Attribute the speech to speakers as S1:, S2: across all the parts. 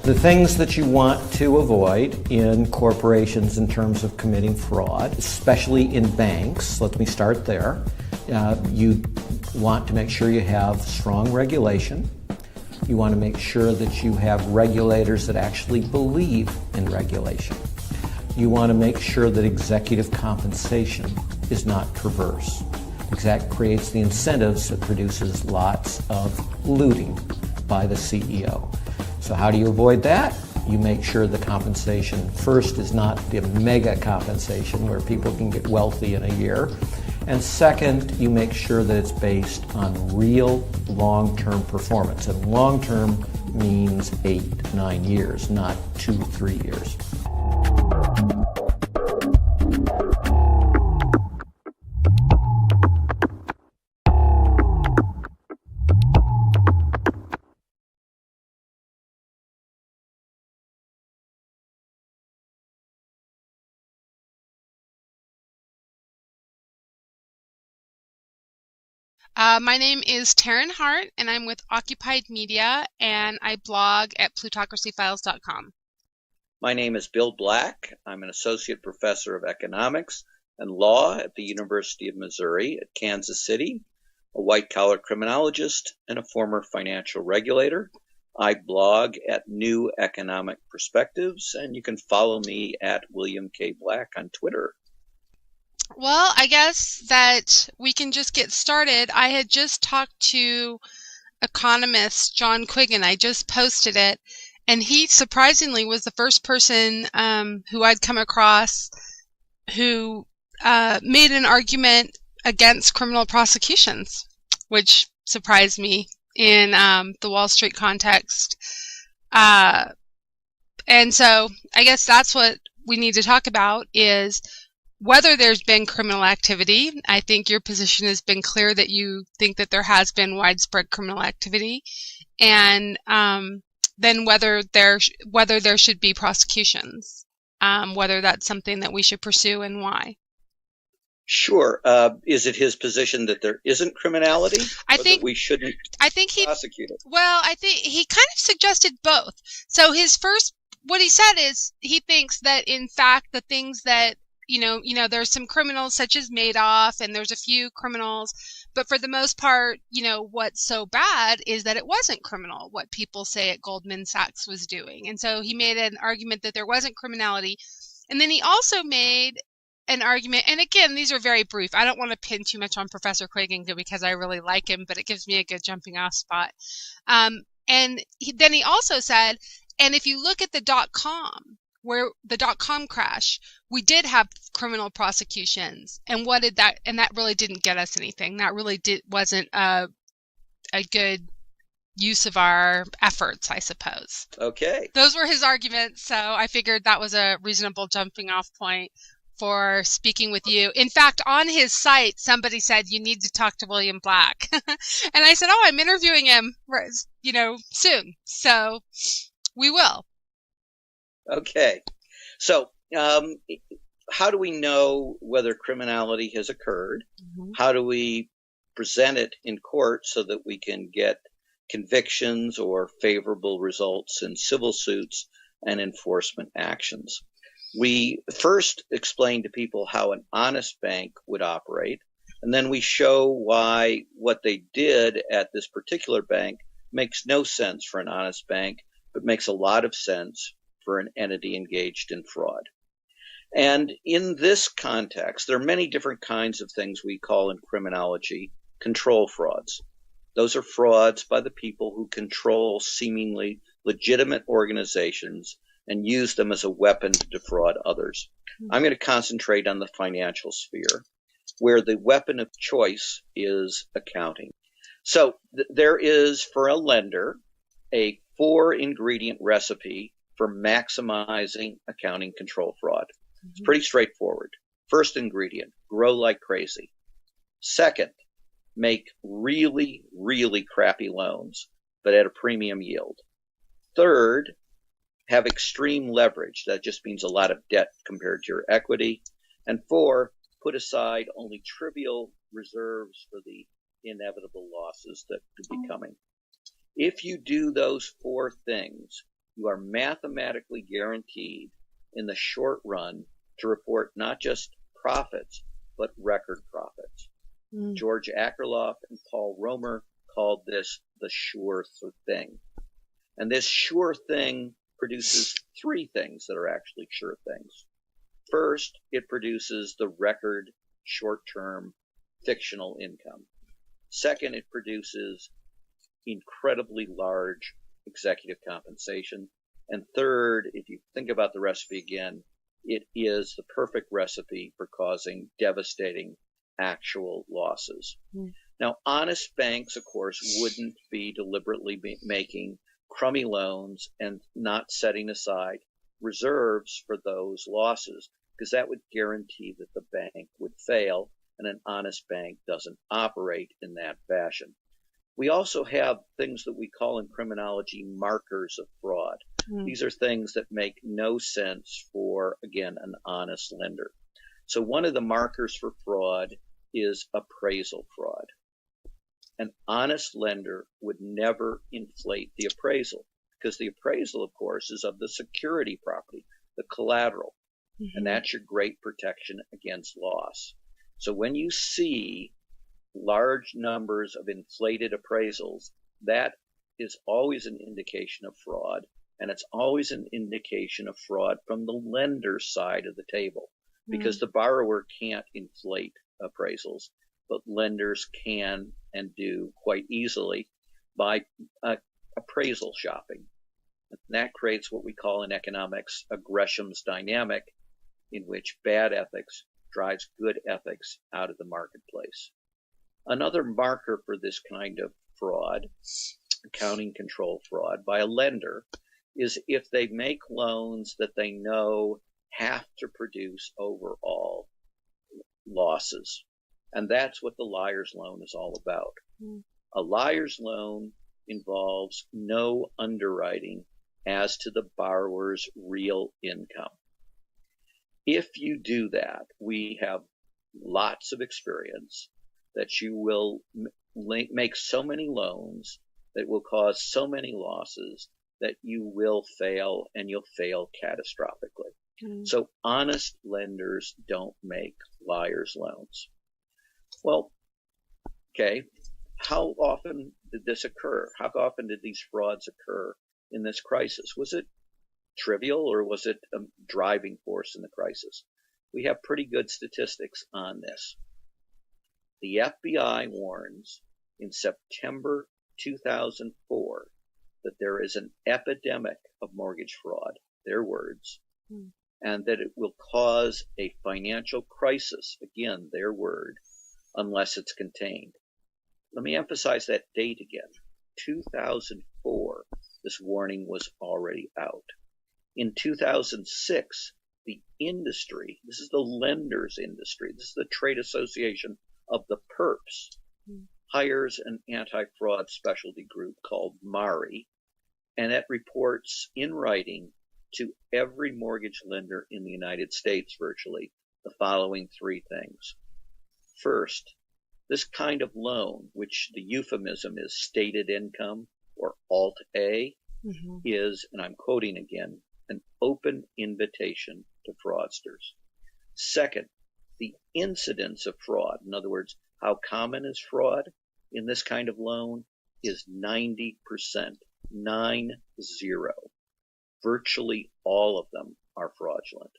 S1: The things that you want to avoid in corporations in terms of committing fraud, especially in banks, let me start there. You want to make sure you have strong regulation. You want to make sure that you have regulators that actually believe in regulation. You want to make sure that executive compensation is not perverse, because that creates the incentives that produces lots of looting by the CEO. So how do you avoid that? You make sure the compensation first is not the mega compensation where people can get wealthy in a year. And second, you make sure that it's based on real long-term performance. And long-term means 8-9 years, not 2-3 years.
S2: My name is Taryn Hart, and I'm with Occupied Media, and I blog at plutocracyfiles.com.
S3: My name is Bill Black. I'm an associate professor of economics and law at the University of Missouri at Kansas City, a white-collar criminologist, and a former financial regulator. I blog at New Economic Perspectives, and you can follow me at William K. Black on Twitter.
S2: Well, I guess that we can just get started. I had just talked to economist John Quiggin. I just posted it, and he surprisingly was the first person who I'd come across who made an argument against criminal prosecutions, which surprised me in the Wall Street context. And so I guess that's what we need to talk about, is whether there's been criminal activity. I think your position has been clear that you think that there has been widespread criminal activity, and then whether there should be prosecutions, whether that's something that we should pursue and why.
S3: Sure. Is it his position that there isn't criminality?
S2: I think
S3: that we shouldn't prosecute it?
S2: Well, I think he kind of suggested both. So what he said is he thinks that in fact the things that there's some criminals such as Madoff, and there's a few criminals, but for the most part, what's so bad is that it wasn't criminal what people say at Goldman Sachs was doing. And so he made an argument that there wasn't criminality. And then he also made an argument, and again, these are very brief. I don't want to pin too much on Professor Quiggin because I really like him, but it gives me a good jumping off spot. Then he also said, and if you look at the .com, where the .com crash, we did have criminal prosecutions, and that really didn't get us anything. That really wasn't a good use of our efforts, I suppose.
S3: Okay.
S2: Those were his arguments, so I figured that was a reasonable jumping off point for speaking with you. In fact, on his site, somebody said you need to talk to William Black. And I said, I'm interviewing him, soon. So we will.
S3: Okay. So how do we know whether criminality has occurred? Mm-hmm. How do we present it in court so that we can get convictions or favorable results in civil suits and enforcement actions? We first explain to people how an honest bank would operate, and then we show why what they did at this particular bank makes no sense for an honest bank, but makes a lot of sense for an entity engaged in fraud. And in this context, there are many different kinds of things we call in criminology control frauds. Those are frauds by the people who control seemingly legitimate organizations and use them as a weapon to defraud others. I'm going to concentrate on the financial sphere, where the weapon of choice is accounting. So there is, for a lender, a 4-ingredient recipe for maximizing accounting control fraud. Mm-hmm. It's pretty straightforward. First ingredient, grow like crazy. Second, make really, really crappy loans, but at a premium yield. Third, have extreme leverage. That just means a lot of debt compared to your equity. And 4, put aside only trivial reserves for the inevitable losses that could be coming. If you do those 4 things, you are mathematically guaranteed in the short run to report not just profits, but record profits. George Akerlof and Paul Romer called this the sure thing. And this sure thing produces three things that are actually sure things. First, it produces the record short-term fictional income. Second, it produces incredibly large executive compensation. And third, if you think about the recipe again, it is the perfect recipe for causing devastating actual losses. Now, honest banks, of course, wouldn't be deliberately making crummy loans and not setting aside reserves for those losses, because that would guarantee that the bank would fail, and an honest bank doesn't operate in that fashion. We also have things that we call in criminology markers of fraud. These are things that make no sense for, again, an honest lender. So one of the markers for fraud is appraisal fraud. An honest lender would never inflate the appraisal, because the appraisal, of course, is of the security property, the collateral, and that's your great protection against loss. So when you see large numbers of inflated appraisals, that is always an indication of fraud, and it's always an indication of fraud from the lender's side of the table, because the borrower can't inflate appraisals, but lenders can and do quite easily by appraisal shopping. And that creates what we call in economics a Gresham's dynamic, in which bad ethics drives good ethics out of the marketplace. Another marker for this kind of fraud, accounting control fraud by a lender, is if they make loans that they know have to produce overall losses. And that's what the liar's loan is all about. A liar's loan involves no underwriting as to the borrower's real income. If you do that, we have lots of experience that you will make so many loans that will cause so many losses that you will fail, and you'll fail catastrophically. So honest lenders don't make liar's loans. Well, okay, how often did this occur? How often did these frauds occur in this crisis? Was it trivial, or was it a driving force in the crisis? We have pretty good statistics on this. The FBI warns in September 2004 that there is an epidemic of mortgage fraud, their words, and that it will cause a financial crisis, again, their word, unless it's contained. Let me emphasize that date again. 2004, this warning was already out. In 2006, the industry, this is the lenders industry, this is the trade association of the perps, hires an anti-fraud specialty group called MARI, and it reports in writing to every mortgage lender in the United States virtually the following three things. First, this kind of loan, which the euphemism is stated income or Alt-A, is, and I'm quoting again, an open invitation to fraudsters. Second, the incidence of fraud, in other words, how common is fraud in this kind of loan, is 90%, 90. Virtually all of them are fraudulent.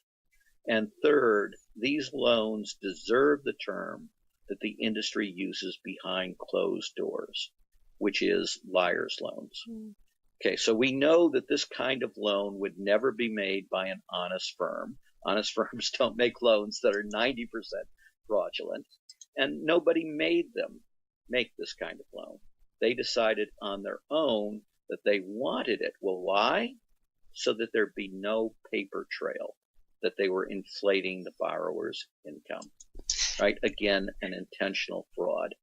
S3: And third, these loans deserve the term that the industry uses behind closed doors, which is liar's loans. Okay, so we know that this kind of loan would never be made by an honest firm. Honest firms don't make loans that are 90% fraudulent, and nobody made them make this kind of loan. They decided on their own that they wanted it. Well, why? So that there'd be no paper trail that they were inflating the borrower's income, right? Again, an intentional fraud,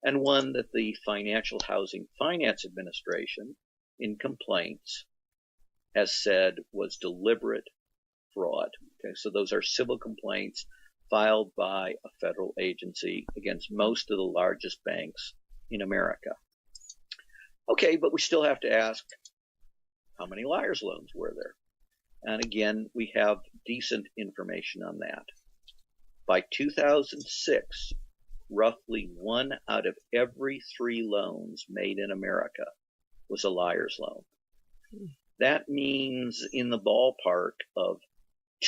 S3: and one that the Financial Housing Finance Administration, in complaints, has said was deliberate fraud. Okay, so those are civil complaints filed by a federal agency against most of the largest banks in America. Okay, but we still have to ask, how many liar's loans were there? And again, we have decent information on that. By 2006, roughly 1 out of every 3 loans made in America was a liar's loan. That means in the ballpark of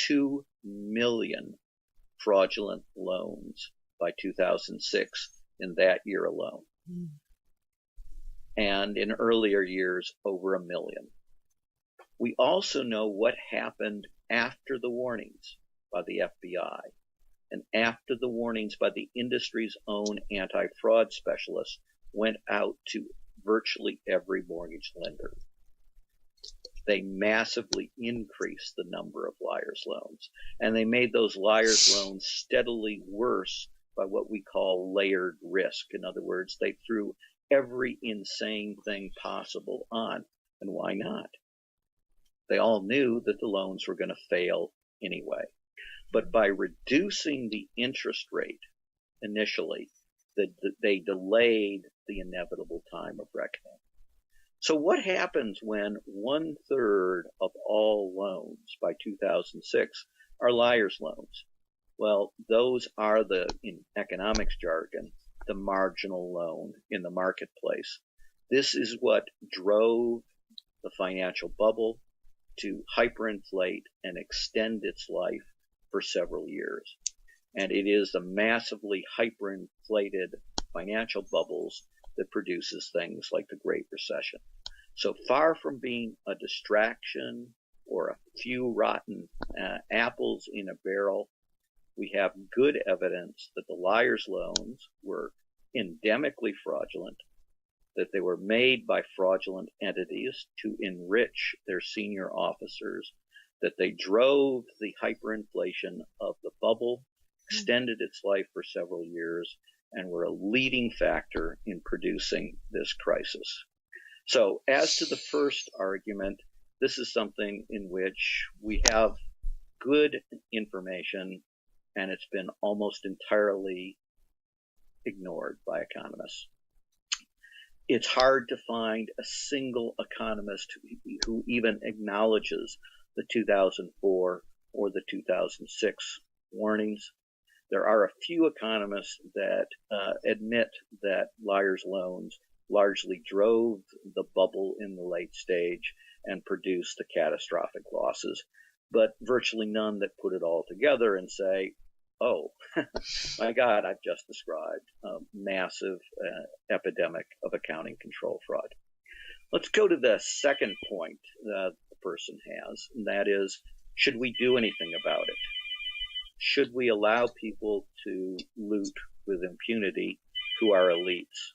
S3: 2 million fraudulent loans by 2006 in that year alone. And in earlier years, over 1 million. We also know what happened after the warnings by the FBI and after the warnings by the industry's own anti-fraud specialists went out to virtually every mortgage lender. They massively increased the number of liar's loans, and they made those liar's loans steadily worse by what we call layered risk. In other words, they threw every insane thing possible on. And why not? They all knew that the loans were going to fail anyway. But by reducing the interest rate initially, they delayed the inevitable time of reckoning. So what happens when 1/3 of all loans by 2006 are liar's loans? Well, those are in economics jargon, the marginal loan in the marketplace. This is what drove the financial bubble to hyperinflate and extend its life for several years. And it is the massively hyperinflated financial bubbles that produces things like the Great Recession. So far from being a distraction or a few rotten apples in a barrel, we have good evidence that the liar's loans were endemically fraudulent, that they were made by fraudulent entities to enrich their senior officers, that they drove the hyperinflation of the bubble, extended its life for several years, and were a leading factor in producing this crisis. So as to the first argument, this is something in which we have good information, and it's been almost entirely ignored by economists. It's hard to find a single economist who even acknowledges the 2004 or the 2006 warnings. There are a few economists that admit that liar's loans largely drove the bubble in the late stage and produced the catastrophic losses, but virtually none that put it all together and say, oh, my God, I've just described a massive epidemic of accounting control fraud. Let's go to the second point that the person has, and that is, should we do anything about it? Should we allow people to loot with impunity who are elites?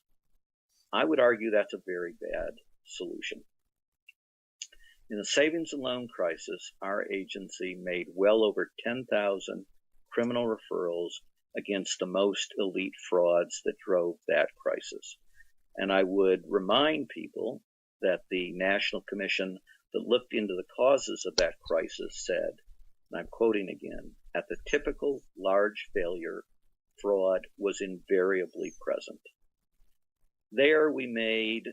S3: I would argue that's a very bad solution. In the savings and loan crisis, our agency made well over 10,000 criminal referrals against the most elite frauds that drove that crisis. And I would remind people that the National Commission that looked into the causes of that crisis said, and I'm quoting again, at the typical large failure, fraud was invariably present. There we made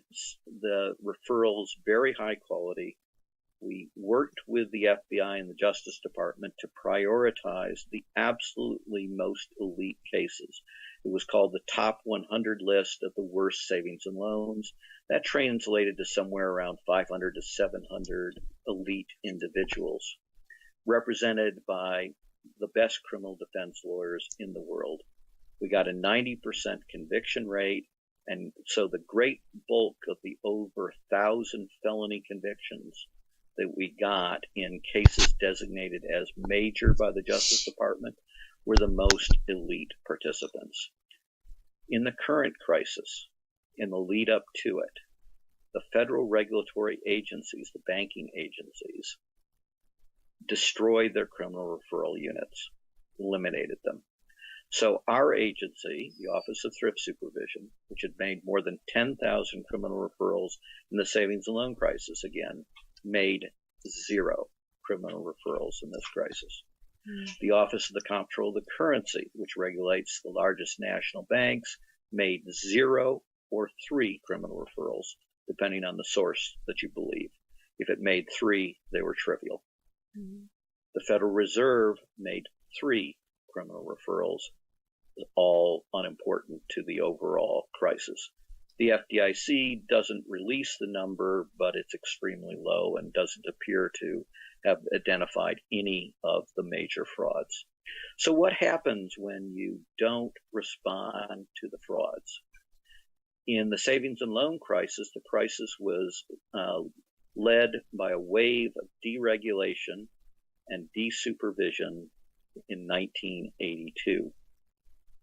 S3: the referrals very high quality. We worked with the FBI and the Justice Department to prioritize the absolutely most elite cases. It was called the top 100 list of the worst savings and loans. That translated to somewhere around 500 to 700 elite individuals, represented by the best criminal defense lawyers in the world. We got a 90% conviction rate, and so the great bulk of the over 1,000 felony convictions that we got in cases designated as major by the Justice Department were the most elite participants. In the current crisis, in the lead up to it, the federal regulatory agencies, the banking agencies, destroyed their criminal referral units, eliminated them. So our agency, the Office of Thrift Supervision, which had made more than 10,000 criminal referrals in the savings and loan crisis again, made 0 criminal referrals in this crisis. The Office of the Comptroller of the Currency, which regulates the largest national banks, made 0 or 3 criminal referrals, depending on the source that you believe. If it made 3, they were trivial.
S2: Mhm.
S3: The Federal Reserve made 3 criminal referrals, all unimportant to the overall crisis. The FDIC doesn't release the number, but it's extremely low and doesn't appear to have identified any of the major frauds. So what happens when you don't respond to the frauds? In the savings and loan crisis, the crisis was led by a wave of deregulation and desupervision in 1982.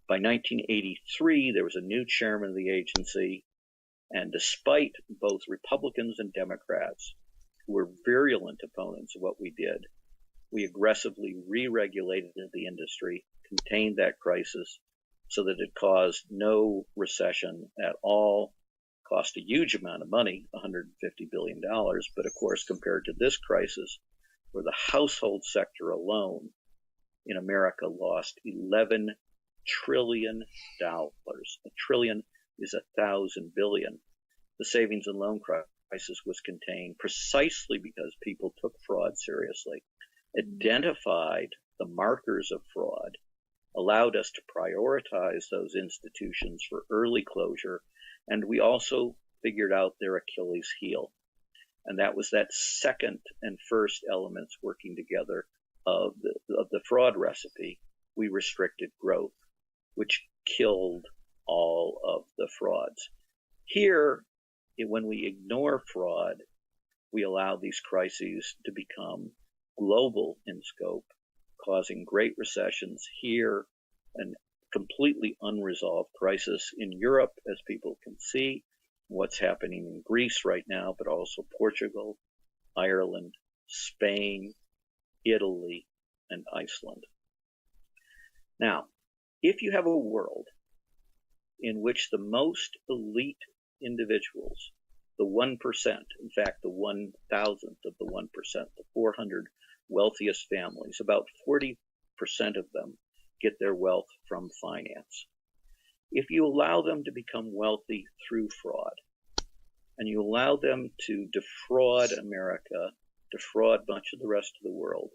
S3: By 1983, there was a new chairman of the agency, and despite both Republicans and Democrats, who were virulent opponents of what we did, we aggressively re-regulated the industry, contained that crisis so that it caused no recession at all, cost a huge amount of money, $150 billion, but of course, compared to this crisis, where the household sector alone in America lost $11 trillion. A trillion is 1,000 billion. The savings and loan crisis was contained precisely because people took fraud seriously, identified the markers of fraud, allowed us to prioritize those institutions for early closure, and we also figured out their Achilles heel. And that was that second and first elements working together of the fraud recipe. We restricted growth, which killed all of the frauds. Here, when we ignore fraud, we allow these crises to become global in scope, causing great recessions here, and completely unresolved crisis in Europe, as people can see, what's happening in Greece right now, but also Portugal, Ireland, Spain, Italy, and Iceland. Now, if you have a world in which the most elite individuals, the 1%, in fact, the 1,000th of the 1%, the 400 wealthiest families, about 40% of them get their wealth from finance. If you allow them to become wealthy through fraud, and you allow them to defraud America, defraud much of the rest of the world,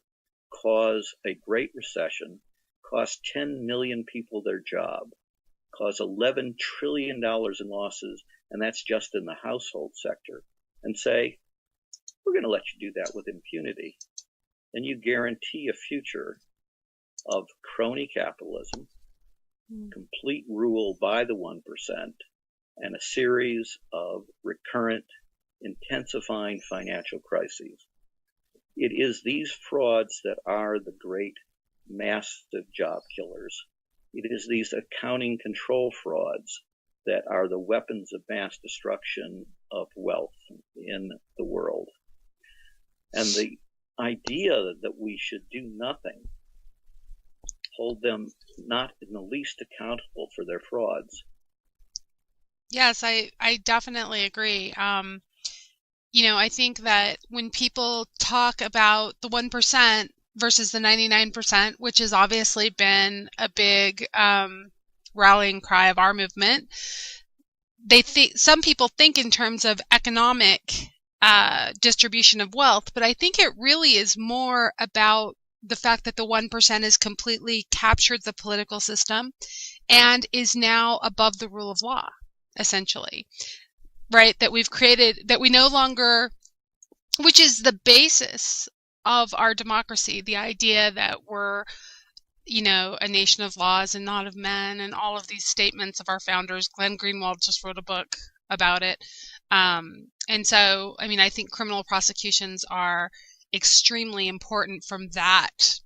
S3: cause a great recession, cost 10 million people their job, cause $11 trillion in losses, and that's just in the household sector, and say, we're going to let you do that with impunity, then you guarantee a future of crony capitalism, complete rule by the 1%, and a series of recurrent, intensifying financial crises. It is these frauds that are the great massive job killers. It is these accounting control frauds that are the weapons of mass destruction of wealth in the world. And the idea that we should do nothing, hold them not in the least accountable for their frauds.
S2: Yes, I definitely agree. I think that when people talk about the 1% versus the 99%, which has obviously been a big rallying cry of our movement, some people think in terms of economic distribution of wealth, but I think it really is more about the fact that the 1% has completely captured the political system and is now above the rule of law, essentially, right? That we've created, that we no longer, which is the basis of our democracy, the idea that we're, a nation of laws and not of men, and all of these statements of our founders. Glenn Greenwald just wrote a book about it. And so, I think criminal prosecutions are extremely important from that.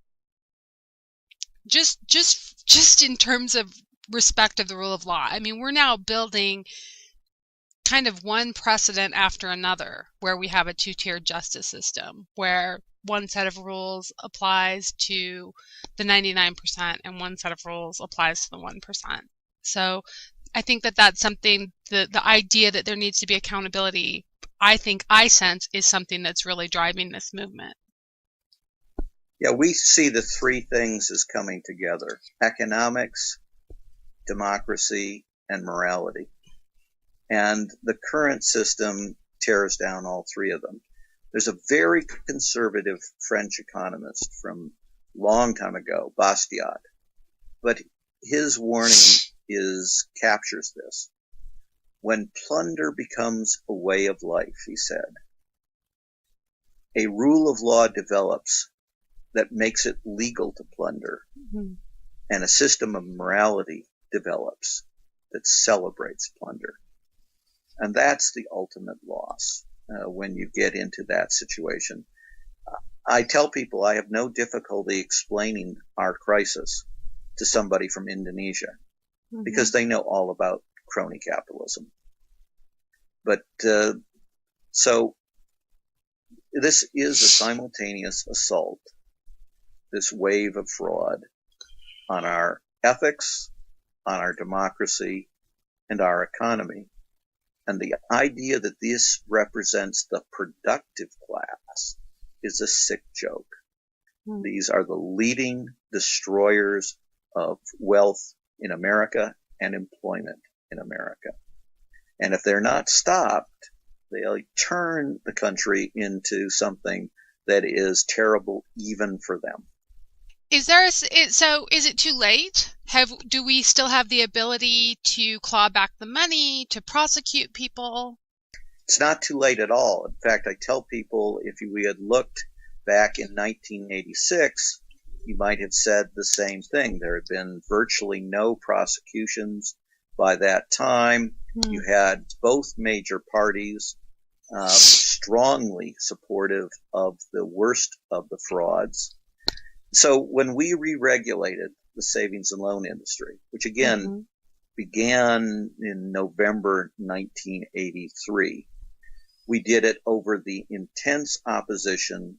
S2: Just in terms of respect of the rule of law. We're now building kind of one precedent after another where we have a two-tiered justice system, where one set of rules applies to the 99% and one set of rules applies to the 1%. So I think that that's something, the idea that there needs to be accountability, I sense is something that's really driving this movement.
S3: Yeah, we see the three things as coming together: economics, democracy, and morality. And the current system tears down all three of them. There's a very conservative French economist from a long time ago, Bastiat, but his warning captures this. When plunder becomes a way of life, he said, a rule of law develops that makes it legal to plunder, and a system of morality develops that celebrates plunder. And that's the ultimate loss when you get into that situation. I tell people I have no difficulty explaining our crisis to somebody from Indonesia because they know all about crony capitalism. But so this is a simultaneous assault, this wave of fraud, on our ethics, on our democracy, and our economy. And the idea that this represents the productive class is a sick joke. These are the leading destroyers of wealth in America and employment in America. And if they're not stopped, they'll turn the country into something that is terrible even for them.
S2: Is it too late? Do we still have the ability to claw back the money, to prosecute people?
S3: It's not too late at all. In fact, I tell people if we had looked back in 1986, you might have said the same thing. There had been virtually no prosecutions by that time. You had both major parties strongly supportive of the worst of the frauds. So when we re-regulated the savings and loan industry, which again began in November 1983, we did it over the intense opposition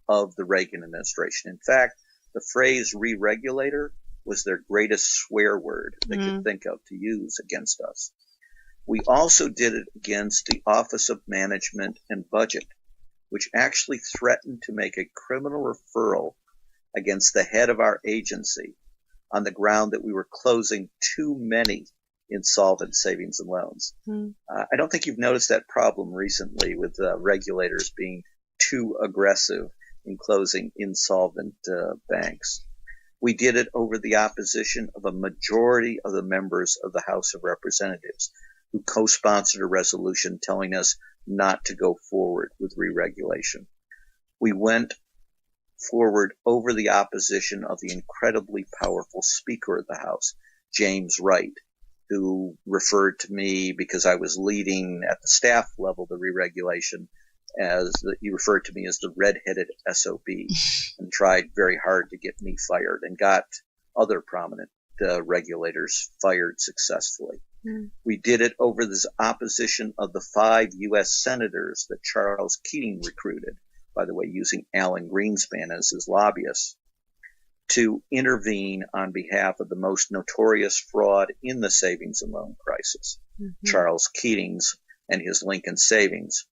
S3: of the Reagan administration. In fact, the phrase re-regulator was their greatest swear word they could think of to use against us. We also did it against the Office of Management and Budget, which actually threatened to make a criminal referral against the head of our agency on the ground that we were closing too many insolvent savings and loans. I don't think you've noticed that problem recently with regulators being too aggressive in closing insolvent banks. We did it over the opposition of a majority of the members of the House of Representatives who co-sponsored a resolution telling us not to go forward with re-regulation. We went forward over the opposition of the incredibly powerful Speaker of the House, James Wright, who referred to me, because I was leading at the staff level the re-regulation, he referred to me as the red-headed SOB and tried very hard to get me fired and got other prominent regulators fired successfully. We did it over this opposition of the 5 U.S. senators that Charles Keating recruited, by the way, using Alan Greenspan as his lobbyist, to intervene on behalf of the most notorious fraud in the savings and loan crisis, Charles Keating's and his Lincoln Savings,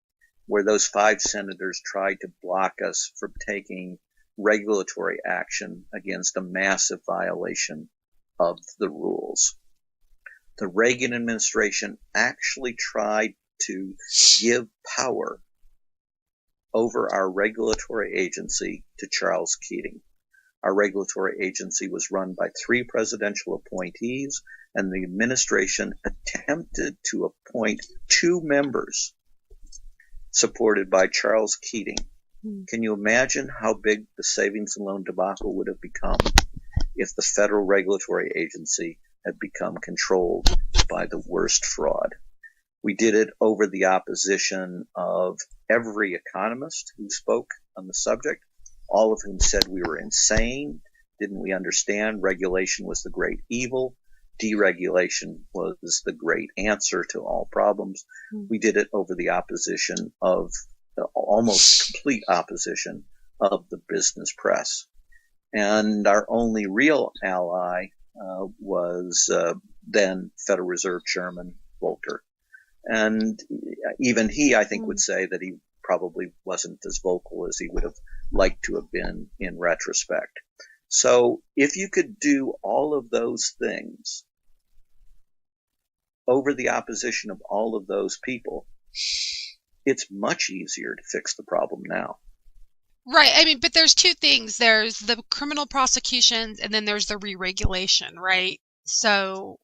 S3: where those 5 senators tried to block us from taking regulatory action against a massive violation of the rules. The Reagan administration actually tried to give power over our regulatory agency to Charles Keating. Our regulatory agency was run by 3 presidential appointees, and the administration attempted to appoint 2 members supported by Charles Keating. Can you imagine how big the savings and loan debacle would have become if the federal regulatory agency had become controlled by the worst fraud? We did it over the opposition of every economist who spoke on the subject, all of whom said we were insane. Didn't we understand regulation was the great evil? Deregulation was the great answer to all problems. We did it over the opposition of almost complete opposition of the business press. And our only real ally was then Federal Reserve Chairman Volcker. And even he, I think, would say that he probably wasn't as vocal as he would have liked to have been in retrospect. So if you could do all of those things over the opposition of all of those people, it's much easier to fix the problem now.
S2: Right. I mean, but there's two things. There's the criminal prosecutions and then there's the re-regulation, right? So,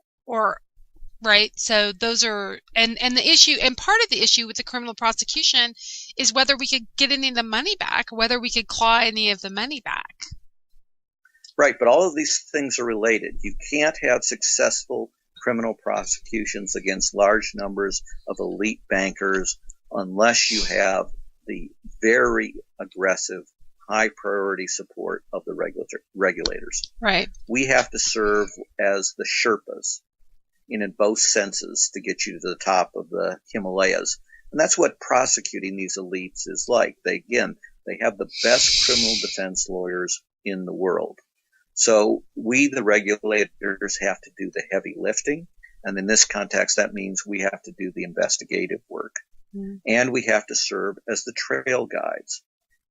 S2: so those are, and the issue, and part of the issue with the criminal prosecution is whether we could get any of the money back, whether we could claw any of the money back.
S3: Right, but all of these things are related. You can't have successful criminal prosecutions against large numbers of elite bankers unless you have the very aggressive, high priority support of the regulators.
S2: Right.
S3: We have to serve as the Sherpas in both senses to get you to the top of the Himalayas. And that's what prosecuting these elites is like. They have the best criminal defense lawyers in the world. So we, the regulators, have to do the heavy lifting. And in this context, that means we have to do the investigative work. And we have to serve as the trail guides.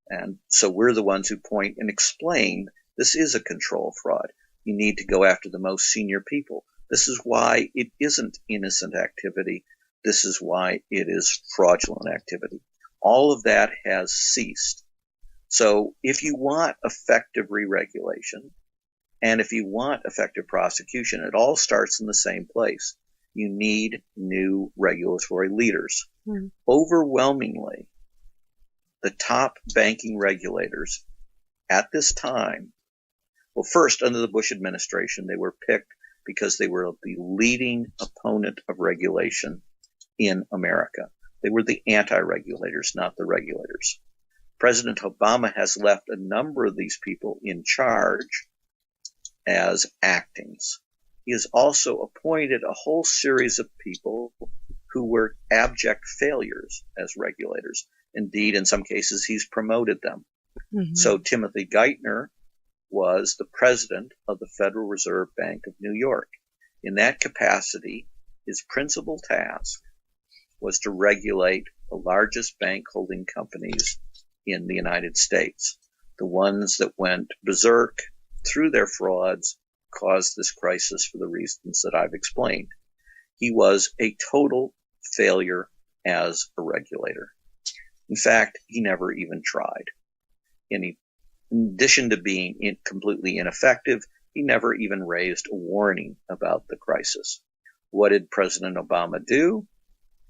S3: And so we're the ones who point and explain this is a control fraud. You need to go after the most senior people. This is why it isn't innocent activity. This is why it is fraudulent activity. All of that has ceased. So if you want effective re-regulation and if you want effective prosecution, it all starts in the same place. You need new regulatory leaders. Overwhelmingly, the top banking regulators at this time, well, first, under the Bush administration, they were picked because they were the leading opponent of regulation in America. They were the anti-regulators, not the regulators. President Obama has left a number of these people in charge as actings. He has also appointed a whole series of people who were abject failures as regulators. Indeed, in some cases, he's promoted them. So Timothy Geithner was the president of the Federal Reserve Bank of New York. In that capacity, his principal task was to regulate the largest bank holding companies in the United States, the ones that went berserk through their frauds, caused this crisis for the reasons that I've explained. He was a total failure as a regulator. In fact, he never even tried. In addition to being completely ineffective, he never even raised a warning about the crisis. What did President Obama do?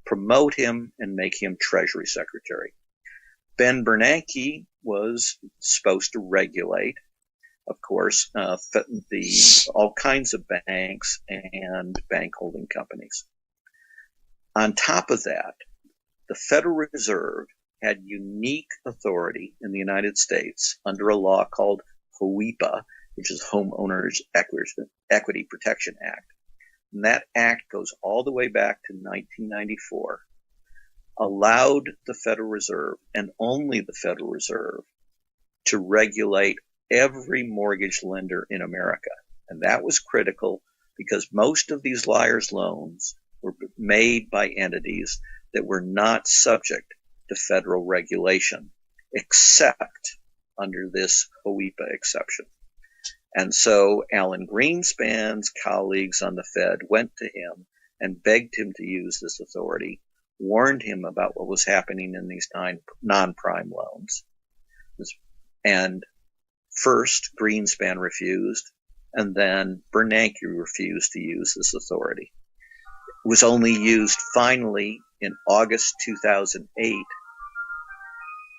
S3: Promote him and make him Treasury Secretary. Ben Bernanke was supposed to regulate, of course, all kinds of banks and bank holding companies. On top of that, the Federal Reserve had unique authority in the United States under a law called HOEPA, which is Homeowners Equity Protection Act. And that act goes all the way back to 1994, allowed the Federal Reserve, and only the Federal Reserve, to regulate every mortgage lender in America. And that was critical because most of these liars' loans were made by entities that were not subject to federal regulation, except under this HOEPA exception. And so Alan Greenspan's colleagues on the Fed went to him and begged him to use this authority, warned him about what was happening in these non-prime loans. And first, Greenspan refused, and then Bernanke refused to use this authority. It was only used finally in August 2008,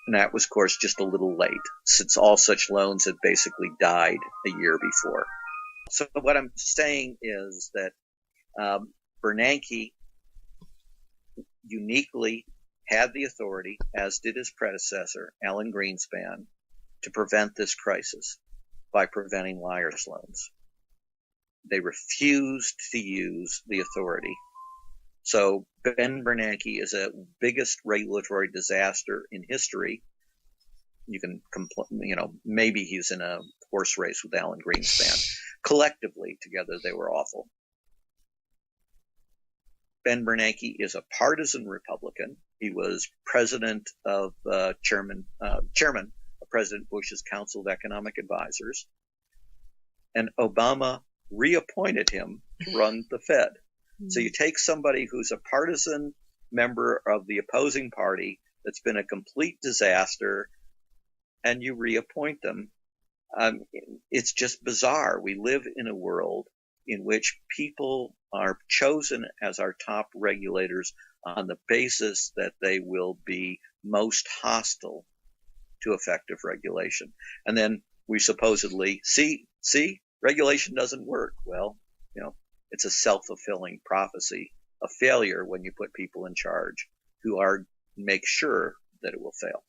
S3: and that was, of course, just a little late, since all such loans had basically died a year before. So what I'm saying is that Bernanke uniquely had the authority, as did his predecessor, Alan Greenspan, to prevent this crisis by preventing liars' loans. They refused to use the authority. So Ben Bernanke is the biggest regulatory disaster in history. You can, maybe he's in a horse race with Alan Greenspan. Collectively, together, they were awful. Ben Bernanke is a partisan Republican. He was president of chairman of President Bush's Council of Economic Advisors, and Obama reappointed him to run the Fed. So you take somebody who's a partisan member of the opposing party that's been a complete disaster, and you reappoint them. It's just bizarre. We live in a world in which people are chosen as our top regulators on the basis that they will be most hostile to effective regulation. And then we supposedly see, regulation doesn't work. Well, it's a self-fulfilling prophecy of failure when you put people in charge who make sure that it will fail.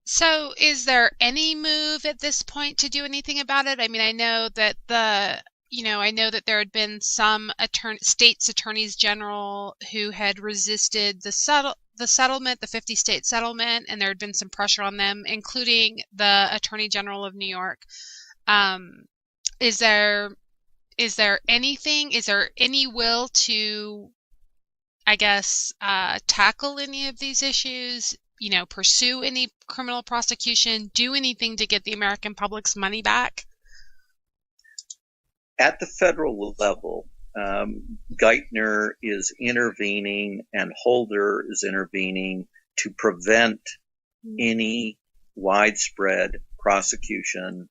S2: So is there any move at this point to do anything about it? I mean, I know that there had been some states attorneys general who had resisted the settlement, the 50-state settlement, and there had been some pressure on them, including the Attorney General of New York. Is there any will to, I guess, tackle any of these issues? Pursue any criminal prosecution, do anything to get the American public's money back?
S3: At the federal level, Geithner is intervening and Holder is intervening to prevent any widespread prosecution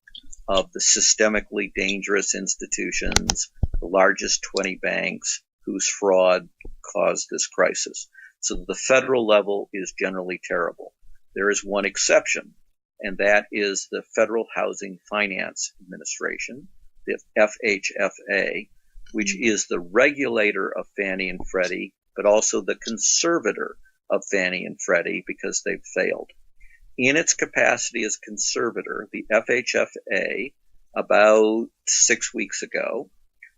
S3: of the systemically dangerous institutions, the largest 20 banks whose fraud caused this crisis. So the federal level is generally terrible. There is one exception, and that is the Federal Housing Finance Administration, the FHFA, which is the regulator of Fannie and Freddie, but also the conservator of Fannie and Freddie because they've failed. In its capacity as conservator, the FHFA, about 6 weeks ago,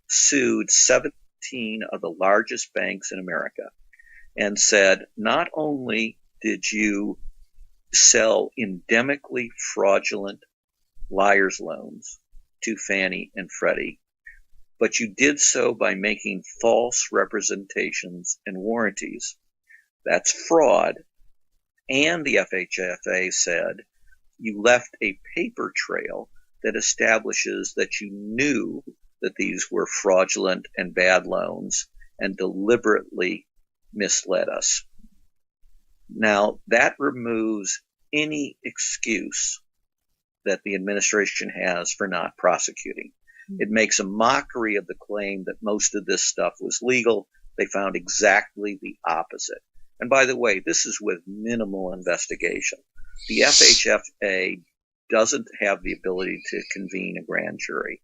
S3: sued 17 of the largest banks in America and said, not only did you sell endemically fraudulent liar's loans to Fannie and Freddie, but you did so by making false representations and warranties. That's fraud. And the FHFA said you left a paper trail that establishes that you knew that these were fraudulent and bad loans and deliberately misled us. Now, that removes any excuse that the administration has for not prosecuting. It makes a mockery of the claim that most of this stuff was legal. They found exactly the opposite. And by the way, this is with minimal investigation. The FHFA doesn't have the ability to convene a grand jury,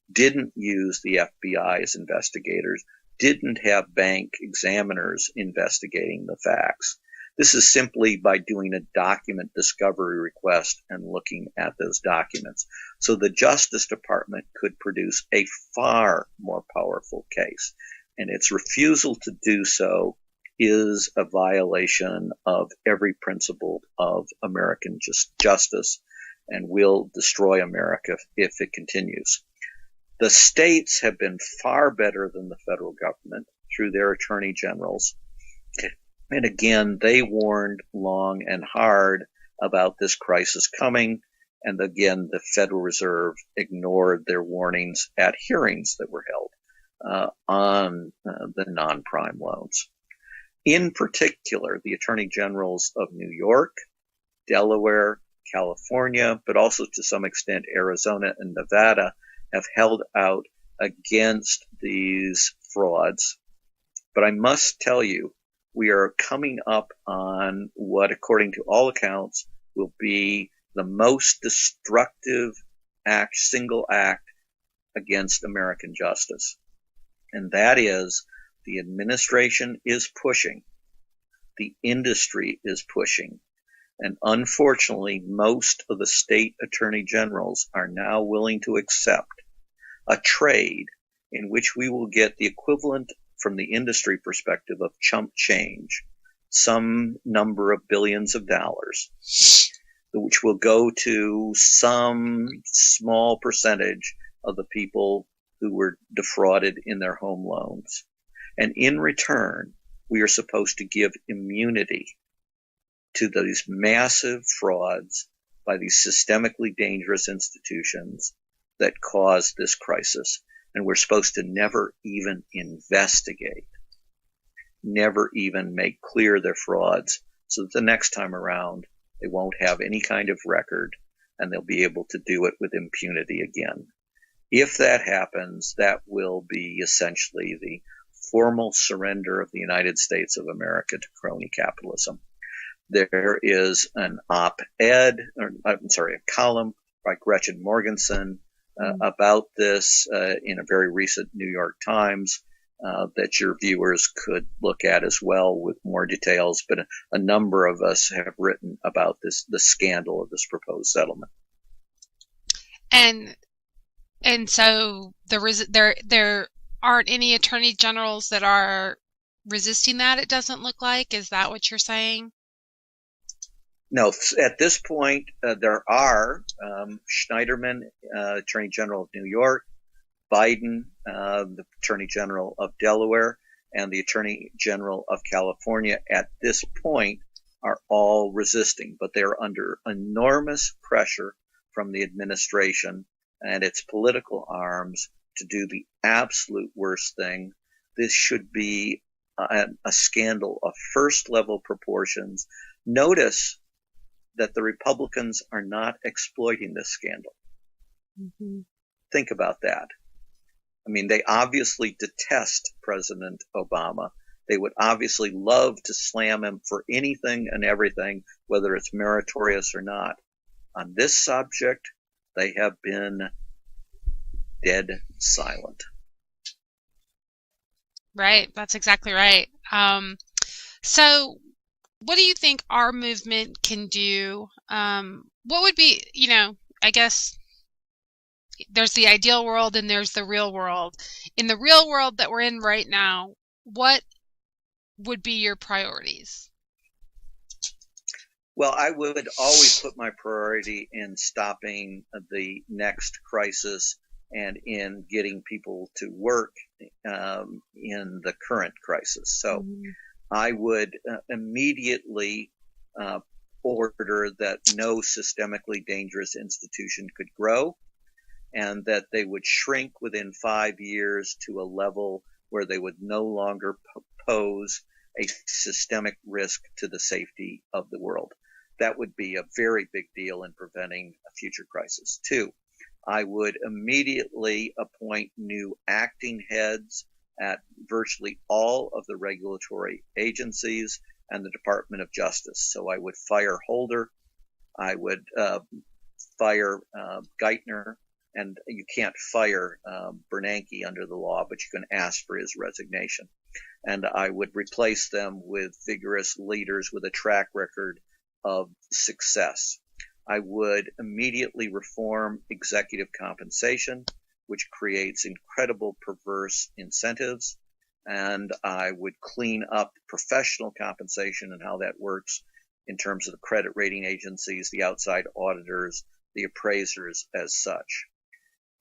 S3: didn't use the FBI as investigators, didn't have bank examiners investigating the facts. This is simply by doing a document discovery request and looking at those documents. So the Justice Department could produce a far more powerful case, and its refusal to do so is a violation of every principle of American justice and will destroy America if it continues. The states have been far better than the federal government through their attorney generals. And again, they warned long and hard about this crisis coming. And again, the Federal Reserve ignored their warnings at hearings that were held on the non-prime loans. In particular, the attorney generals of New York, Delaware, California, but also to some extent Arizona and Nevada have held out against these frauds. But I must tell you, we are coming up on what, according to all accounts, will be the most destructive single act against American justice. And that is, the administration is pushing, the industry is pushing, and unfortunately, most of the state attorney generals are now willing to accept a trade in which we will get the equivalent from the industry perspective of chump change, some number of billions of dollars, which will go to some small percentage of the people who were defrauded in their home loans. And in return, we are supposed to give immunity to these massive frauds by these systemically dangerous institutions that caused this crisis. And we're supposed to never even investigate. never even make clear their frauds, so that the next time around they won't have any kind of record and they'll be able to do it with impunity again. If that happens, that will be essentially the formal surrender of the United States of America to crony capitalism. There is an op-ed, or I'm sorry, a column by Gretchen Morgenson about this in a very recent New York Times that your viewers could look at as well with more details. But a number of us have written about this, the scandal of this proposed settlement.
S2: And so there aren't any attorney generals that are resisting that, it doesn't look like. Is that what you're saying?
S3: No, at this point, there are Schneiderman, Attorney General of New York, Biden, the Attorney General of Delaware, and the Attorney General of California at this point are all resisting, but they're under enormous pressure from the administration and its political arms to do the absolute worst thing. This should be a scandal of first-level proportions. Notice that the Republicans are not exploiting this scandal.
S2: Mm-hmm.
S3: Think about that. I mean, they obviously detest President Obama. They would obviously love to slam him for anything and everything, whether it's meritorious or not. On this subject, they have been dead silent.
S2: Right, that's exactly right. So what do you think our movement can do? What would be, I guess there's the ideal world and there's the real world. In the real world that we're in right now, what would be your priorities?
S3: Well, I would always put my priority in stopping the next crisis and in getting people to work in the current crisis. So I would immediately order that no systemically dangerous institution could grow, and that they would shrink within 5 years to a level where they would no longer pose a systemic risk to the safety of the world. That would be a very big deal in preventing a future crisis. 2, I would immediately appoint new acting heads at virtually all of the regulatory agencies and the Department of Justice. So I would fire Holder, I would fire Geithner, and you can't fire Bernanke under the law, but you can ask for his resignation. And I would replace them with vigorous leaders with a track record of success. I would immediately reform executive compensation, which creates incredible perverse incentives. And I would clean up professional compensation and how that works in terms of the credit rating agencies, the outside auditors, the appraisers as such.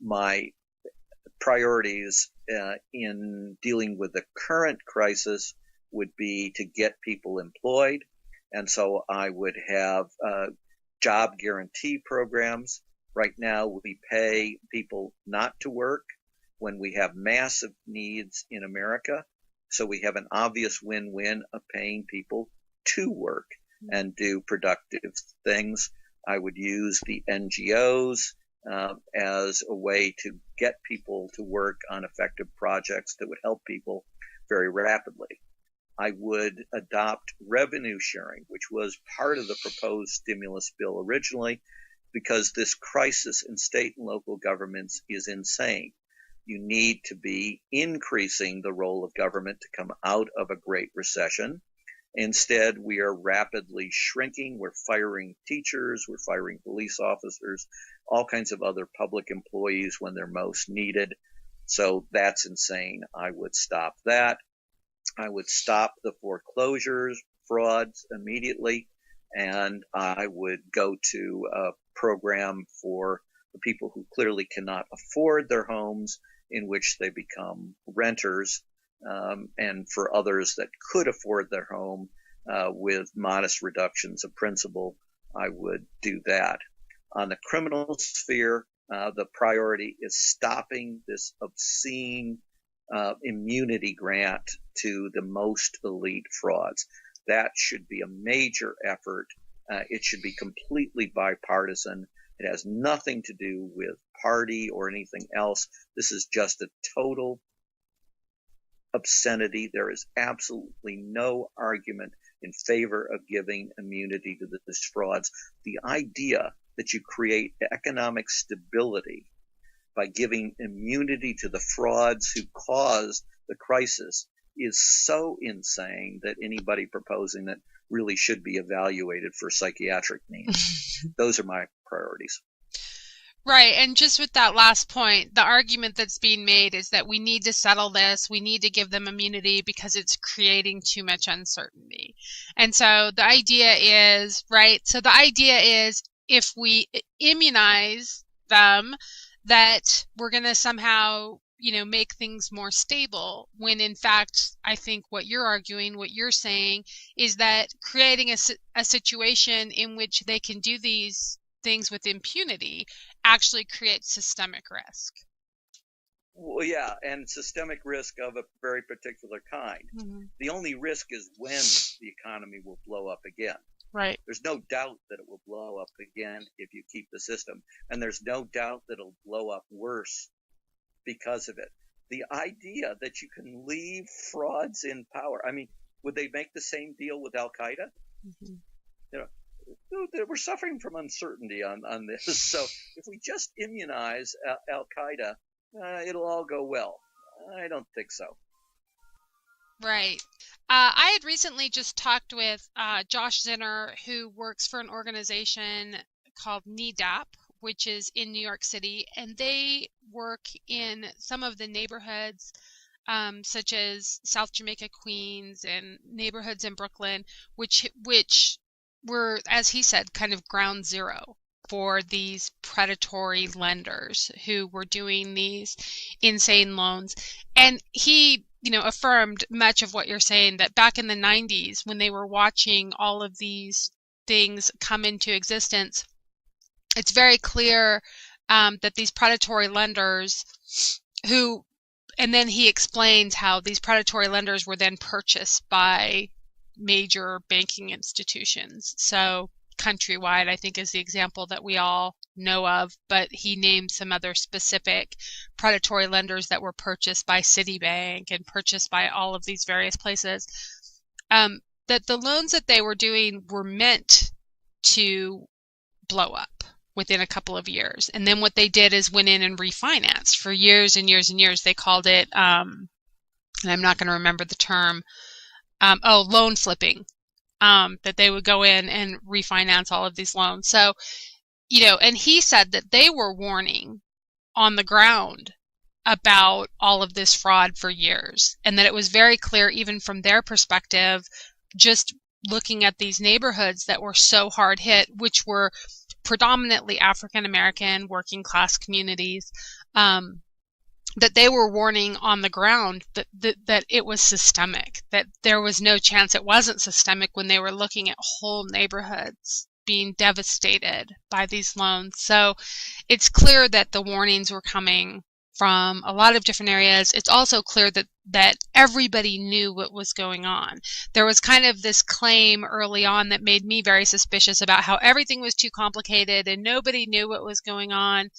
S3: My priorities in dealing with the current crisis would be to get people employed. And so I would have job guarantee programs. Right now, we pay people not to work when we have massive needs in America. So we have an obvious win-win of paying people to work and do productive things. I would use the NGOs as a way to get people to work on effective projects that would help people very rapidly. I would adopt revenue sharing, which was part of the proposed stimulus bill originally, because this crisis in state and local governments is insane. You need to be increasing the role of government to come out of a great recession. Instead, we are rapidly shrinking. We're firing teachers, we're firing police officers, all kinds of other public employees when they're most needed. So that's insane. I would stop that. I would stop the foreclosures, frauds immediately, and I would go to a program for the people who clearly cannot afford their homes, in which they become renters, and for others that could afford their home with modest reductions of principal, I would do that. On the criminal sphere, the priority is stopping this obscene immunity grant to the most elite frauds. That should be a major effort. It should be completely bipartisan. It has nothing to do with party or anything else. This is just a total obscenity. There is absolutely no argument in favor of giving immunity to these frauds. The idea that you create economic stability by giving immunity to the frauds who caused the crisis is so insane that anybody proposing it really should be evaluated for psychiatric needs. Those are my priorities.
S2: Right, and just with that last point, the argument that's being made is that we need to settle this, we need to give them immunity because it's creating too much uncertainty. And so the idea is, right, if we immunize them, that we're going to somehow, make things more stable, when in fact, I think what you're arguing, what you're saying, is that creating a situation in which they can do these things with impunity actually creates systemic risk.
S3: Well, yeah, and systemic risk of a very particular kind.
S2: Mm-hmm.
S3: The only risk is when the economy will blow up again.
S2: Right.
S3: There's no doubt that it will blow up again if you keep the system, and there's no doubt that it'll blow up worse because of it. The idea that you can leave frauds in power, I mean, would they make the same deal with Al-Qaeda?
S2: Mm-hmm.
S3: We're suffering from uncertainty on this. So if we just immunize Al-Qaeda, it'll all go well. I don't think so.
S2: Right. I had recently just talked with Josh Zinner, who works for an organization called NEDAP, which is in New York City, and they work in some of the neighborhoods such as South Jamaica, Queens, and neighborhoods in Brooklyn, which were, as he said, kind of ground zero for these predatory lenders who were doing these insane loans. And he, affirmed much of what you're saying, that back in the 90s, when they were watching all of these things come into existence, it's very clear that these predatory lenders and then he explains how these predatory lenders were then purchased by major banking institutions. So Countrywide, I think, is the example that we all know of, but he named some other specific predatory lenders that were purchased by Citibank and purchased by all of these various places. That the loans that they were doing were meant to blow up within a couple of years. And then what they did is went in and refinanced for years and years and years. They called it, and I'm not going to remember the term, loan flipping, that they would go in and refinance all of these loans. So, and he said that they were warning on the ground about all of this fraud for years, and that it was very clear, even from their perspective, just looking at these neighborhoods that were so hard hit, which were predominantly African American working class communities, that they were warning on the ground that it was systemic, that there was no chance it wasn't systemic when they were looking at whole neighborhoods being devastated by these loans. So it's clear that the warnings were coming from a lot of different areas. It's also clear that everybody knew what was going on. There was kind of this claim early on that made me very suspicious about how everything was too complicated and nobody knew what was going on.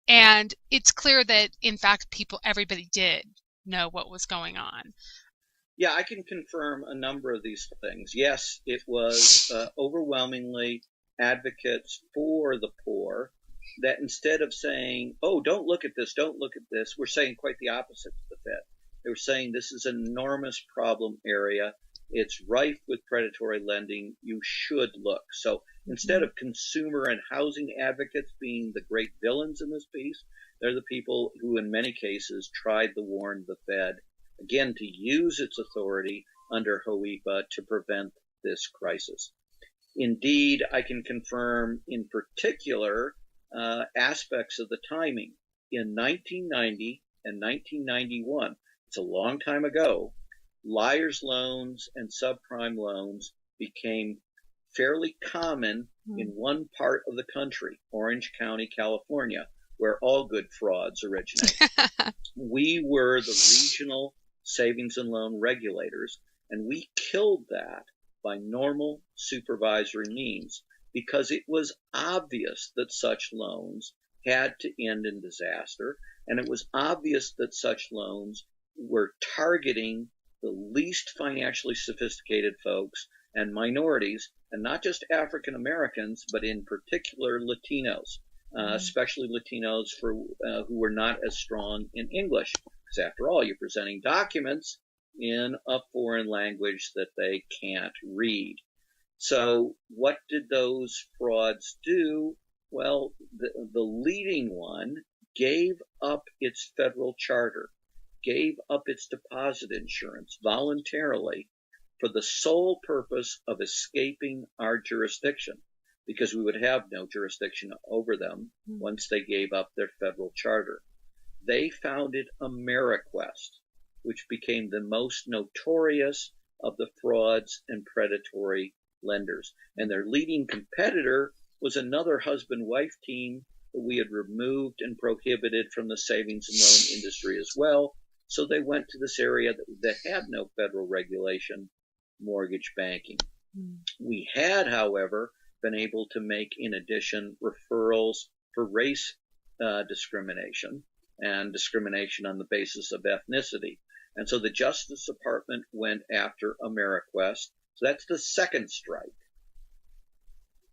S2: And it's clear that, in fact, everybody did know what was going on.
S3: Yeah, I can confirm a number of these things. Yes, it was overwhelmingly advocates for the poor that instead of saying, oh, don't look at this, we're saying quite the opposite to the Fed. They were saying this is an enormous problem area. It's rife with predatory lending. You should look. So instead of consumer and housing advocates being the great villains in this piece, they're the people who in many cases tried to warn the Fed, again, to use its authority under OFHEO to prevent this crisis. Indeed, I can confirm in particular aspects of the timing. In 1990 and 1991, it's a long time ago, liar's loans and subprime loans became fairly common in one part of the country, Orange County, California, where all good frauds originate. We were the regional savings and loan regulators, and we killed that by normal supervisory means because it was obvious that such loans had to end in disaster, and it was obvious that such loans were targeting the least financially sophisticated folks and minorities, and not just African Americans, but in particular Latinos, especially Latinos who were not as strong in English. Because after all, you're presenting documents in a foreign language that they can't read. So what did those frauds do? Well, the leading one gave up its federal charter, gave up its deposit insurance voluntarily for the sole purpose of escaping our jurisdiction, because we would have no jurisdiction over them once they gave up their federal charter. They founded AmeriQuest, which became the most notorious of the frauds and predatory lenders. And their leading competitor was another husband-wife team that we had removed and prohibited from the savings and loan industry as well. So they went to this area that had no federal regulation, mortgage banking. We had, however, been able to make, in addition, referrals for race discrimination and discrimination on the basis of ethnicity. And so the Justice Department went after AmeriQuest. So that's the second strike.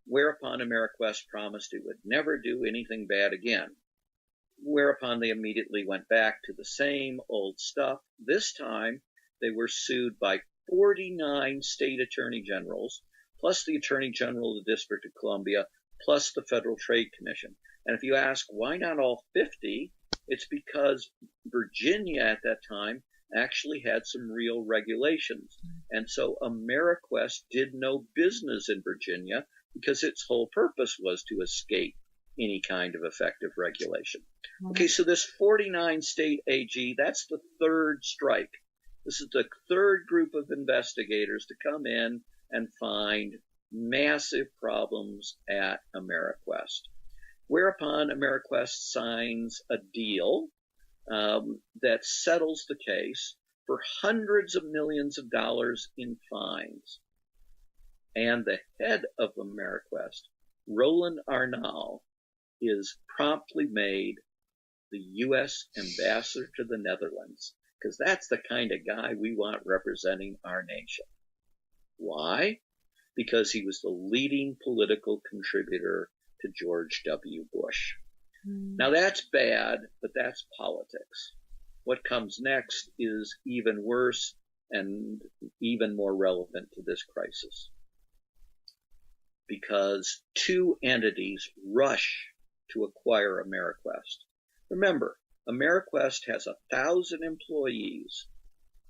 S3: Whereupon AmeriQuest promised it would never do anything bad again. Whereupon they immediately went back to the same old stuff. This time they were sued by 49 state attorney generals, plus the Attorney General of the District of Columbia, plus the Federal Trade Commission. And if you ask why not all 50, it's because Virginia at that time actually had some real regulations. And so AmeriQuest did no business in Virginia because its whole purpose was to escape any kind of effective regulation. Okay, so this 49 state AG, that's the third strike. This is the third group of investigators to come in and find massive problems at AmeriQuest. Whereupon AmeriQuest signs a deal that settles the case for hundreds of millions of dollars in fines. And the head of AmeriQuest, Roland Arnal, is promptly made the U.S. ambassador to the Netherlands, because that's the kind of guy we want representing our nation. Why? Because he was the leading political contributor to George W. Bush. Now that's bad, but that's politics. What comes next is even worse and even more relevant to this crisis. Because two entities rush to acquire AmeriQuest. Remember, AmeriQuest has 1,000 employees,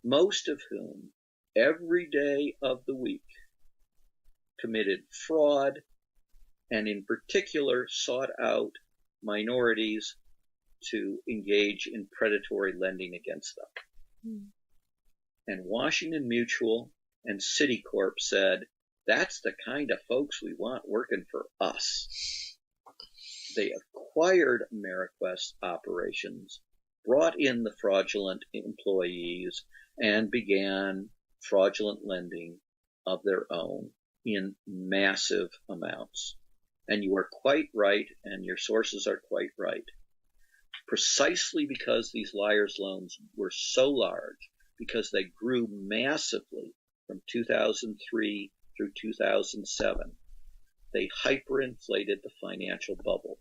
S3: most of whom every day of the week committed fraud and in particular sought out minorities to engage in predatory lending against them. And Washington Mutual and Citicorp said, that's the kind of folks we want working for us. They acquired AmeriQuest operations, brought in the fraudulent employees, and began fraudulent lending of their own in massive amounts. And you are quite right, and your sources are quite right. Precisely because these liar's loans were so large, because they grew massively from 2003 through 2007, they hyperinflated the financial bubble.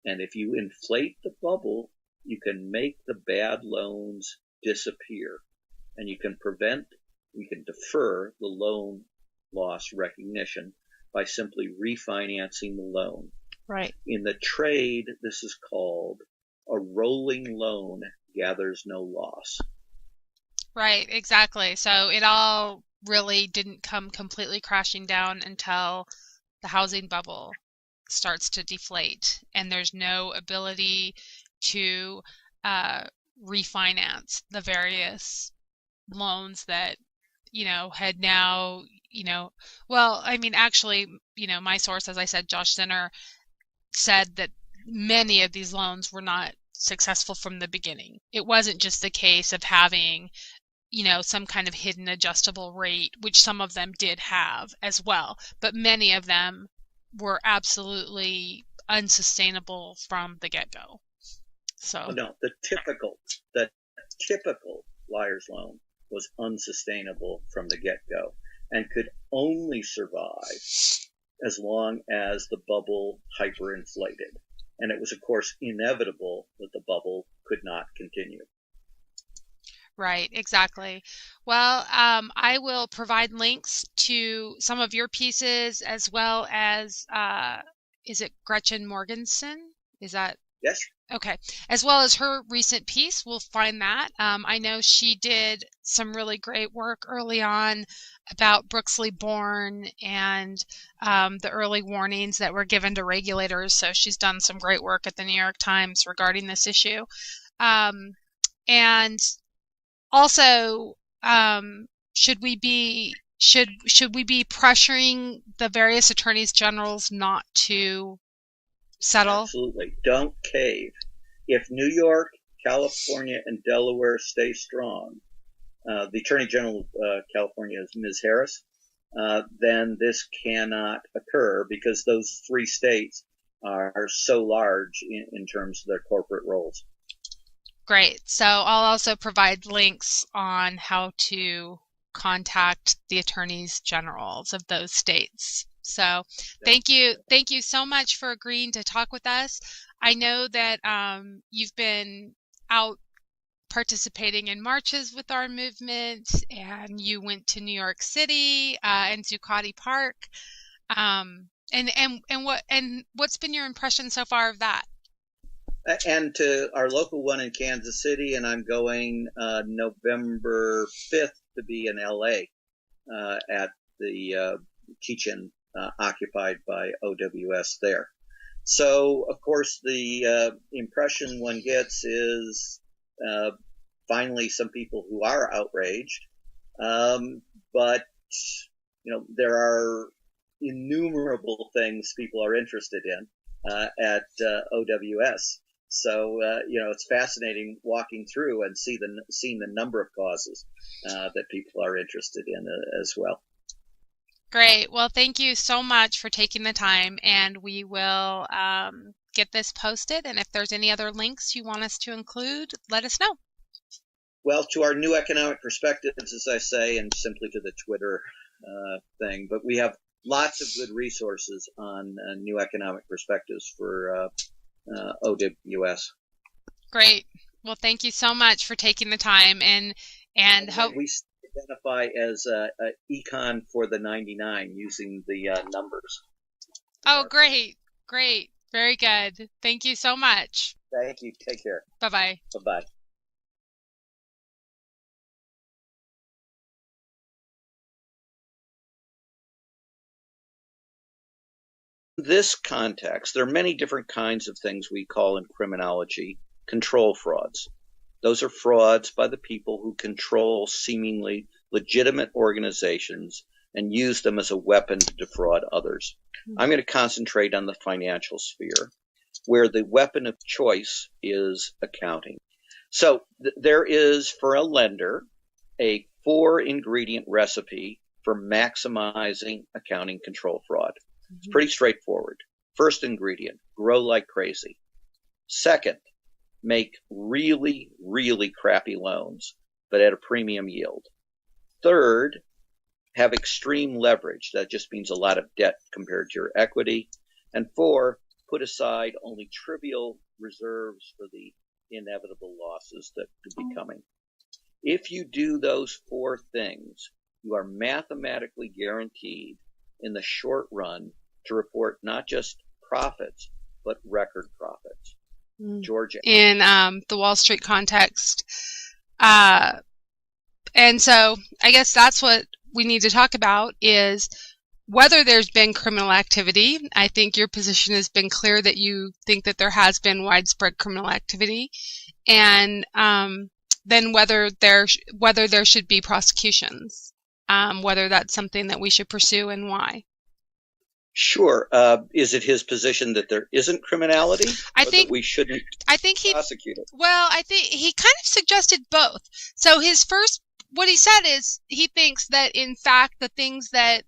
S3: And if you inflate the bubble, you can make the bad loans disappear, and you can defer the loan loss recognition by simply refinancing the loan.
S2: Right.
S3: In the trade, this is called a rolling loan gathers no loss.
S2: Right, exactly. So it all really didn't come completely crashing down until the housing bubble starts to deflate and there's no ability to refinance the various loans that, had now, well, I mean, actually, my source, as I said, Josh Zinner, said that many of these loans were not successful from the beginning. It wasn't just the case of having, some kind of hidden adjustable rate, which some of them did have as well, but many of them were absolutely unsustainable from the get-go. So
S3: no, the typical liar's loan was unsustainable from the get-go and could only survive as long as the bubble hyperinflated. And it was, of course, inevitable that the bubble could not continue.
S2: Right, exactly. Well, I will provide links to some of your pieces as well as, is it Gretchen Morgensen? Is that?
S3: Yes.
S2: Okay. As well as her recent piece, we'll find that. I know she did some really great work early on about Brooksley Born and the early warnings that were given to regulators. So she's done some great work at the New York Times regarding this issue. And also, should we be pressuring the various attorneys generals not to settle?
S3: Absolutely. Don't cave. If New York, California, and Delaware stay strong, the Attorney General of California is Ms. Harris, then this cannot occur because those three states are so large in terms of their corporate roles.
S2: Great. So I'll also provide links on how to contact the attorneys generals of those states. So thank you so much for agreeing to talk with us. I know that you've been out participating in marches with our movement, and you went to New York City and Zuccotti Park. And what's been your impression so far of that?
S3: And to our local one in Kansas City, and I'm going November 5th to be in LA at the teach-in occupied by OWS there. So, of course, the impression one gets is finally some people who are outraged, but there are innumerable things people are interested in at OWS. So, it's fascinating walking through and seeing the number of causes that people are interested in as well.
S2: Great. Well, thank you so much for taking the time, and we will get this posted. And if there's any other links you want us to include, let us know.
S3: Well, to our New Economic Perspectives, as I say, and simply to the Twitter thing, but we have lots of good resources on New Economic Perspectives for OWS.
S2: Great. Well, thank you so much for taking the time, and hope
S3: we identify as econ for the 99 using the numbers.
S2: Oh, great. Very good. Thank you so much.
S3: Thank you. Take care.
S2: Bye-bye.
S3: Bye-bye. In this context, there are many different kinds of things we call in criminology control frauds. Those are frauds by the people who control seemingly legitimate organizations and use them as a weapon to defraud others. I'm going to concentrate on the financial sphere, where the weapon of choice is accounting. So there is, for a lender, a 4-ingredient recipe for maximizing accounting control fraud. It's pretty straightforward. First ingredient, grow like crazy. Second, make really, really crappy loans, but at a premium yield. Third, have extreme leverage. That just means a lot of debt compared to your equity. And 4, put aside only trivial reserves for the inevitable losses that could be coming. If you do those 4 things, you are mathematically guaranteed in the short run to report not just profits, but record profits. Georgia.
S2: In the Wall Street context. And so I guess that's what we need to talk about, is whether there's been criminal activity. I think your position has been clear that you think that there has been widespread criminal activity, and then whether there should be prosecutions, whether that's something that we should pursue and why.
S3: Sure. Is it his position that there isn't criminality,
S2: I
S3: or
S2: think
S3: that we shouldn't
S2: I think he
S3: prosecute it?
S2: well, I think he kind of suggested both. So his first what he said is he thinks that in fact the things that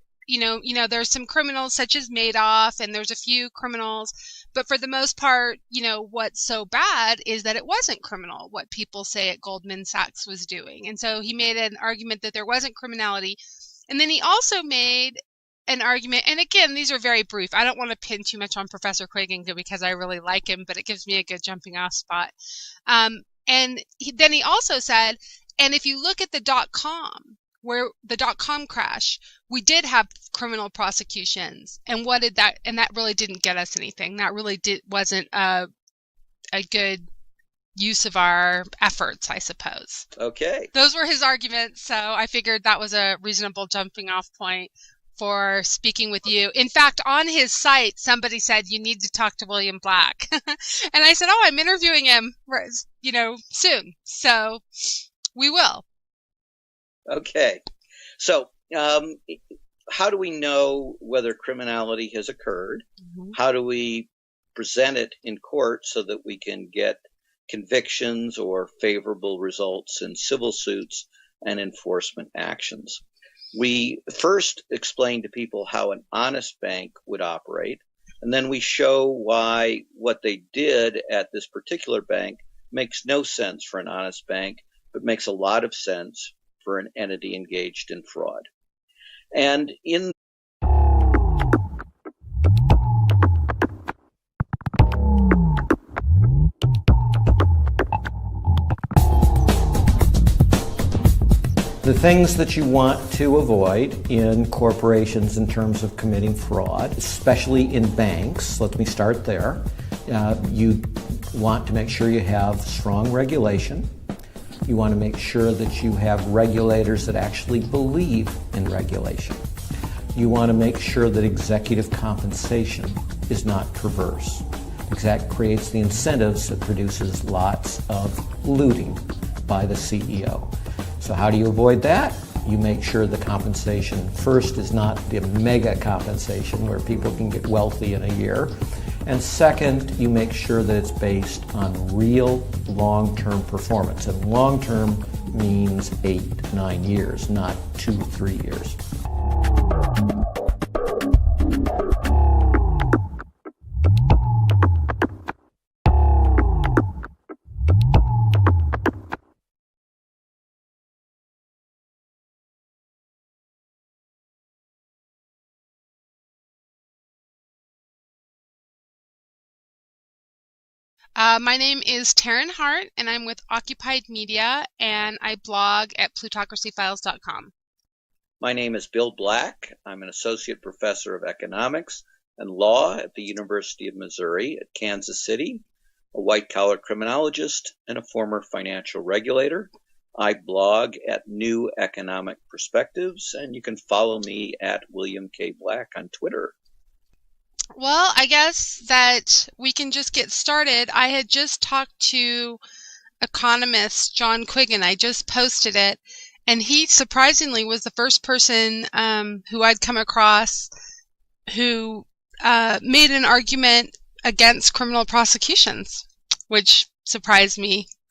S2: there's some criminals such as Madoff and there's a few criminals, but for the most part, what's so bad is that it wasn't criminal what people say at Goldman Sachs was doing. And so he made an argument that there wasn't criminality. And then he also made an argument, and again, these are very brief. I don't want to pin too much on Professor Quiggin because I really like him, but it gives me a good jumping off spot. Then he also said, and if you look at the .com, where the .com crash, we did have criminal prosecutions, and what did that? And that really didn't get us anything. That really wasn't a good use of our efforts, I suppose.
S3: Okay.
S2: Those were his arguments, so I figured that was a reasonable jumping off point for speaking with you. In fact, on his site, somebody said you need to talk to William Black, and I said, "Oh, I'm interviewing him, soon." So we will.
S3: Okay. So, how do we know whether criminality has occurred?
S2: Mm-hmm.
S3: How do we present it in court so that we can get convictions or favorable results in civil suits and enforcement actions? We first explain to people how an honest bank would operate, and then we show why what they did at this particular bank makes no sense for an honest bank, but makes a lot of sense for an entity engaged in fraud. And in
S1: the things that you want to avoid in corporations in terms of committing fraud, especially in banks, let me start there. You want to make sure you have strong regulation. You want to make sure that you have regulators that actually believe in regulation. You want to make sure that executive compensation is not perverse, because that creates the incentives that produces lots of looting by the CEO. So how do you avoid that? You make sure the compensation first is not the mega compensation where people can get wealthy in a year. And second, you make sure that it's based on real long-term performance. And long-term means 8-9 years, not 2-3 years.
S2: My name is Taryn Hart, and I'm with Occupied Media, and I blog at plutocracyfiles.com.
S3: My name is Bill Black. I'm an associate professor of economics and law at the University of Missouri at Kansas City, a white-collar criminologist, and a former financial regulator. I blog at New Economic Perspectives, and you can follow me at William K. Black on Twitter.
S2: Well, I guess that we can just get started. I had just talked to economist John Quiggin. I just posted it, and he surprisingly was the first person who I'd come across who made an argument against criminal prosecutions, which surprised me